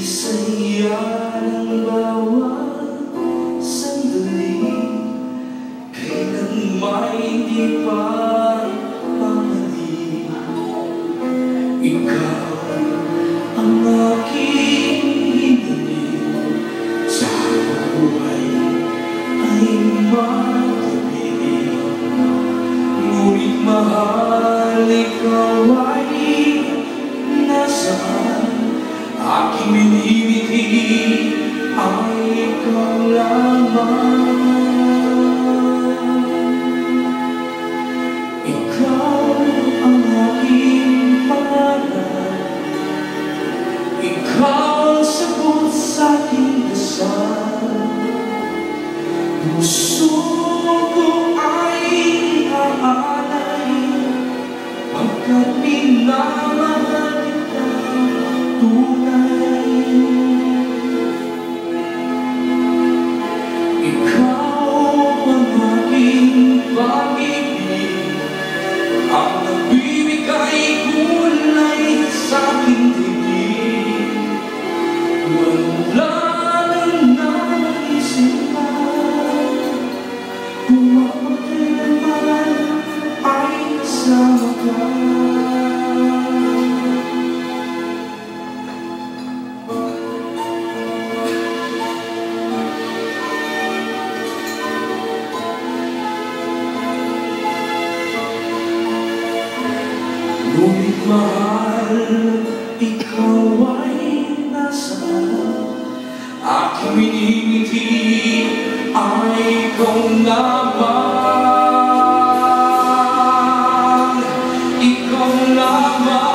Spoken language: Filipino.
saya ng bawat sandali, kailan may di pa pamali. Ikaw ang aking hinaling, sa buhay ay magpili. Ngunit mahal, ikaw ay nasaan? Aking minimiti ay ikaw lamang. Ikaw ang aking pangarap, ikaw ang sagot sa aking dasal. Puso ko ay aalay, pagkat minamahal kita tunay. Ikaw ang aking pag-ibig, ang nagbibigay kulay sa aking dibdib. Wala nang naisipan kung magkailanman ay kasama ka. Ngunit mahal, ikaw ay nasaan? Aking minimiti ay ikaw lamang. Ikaw lamang.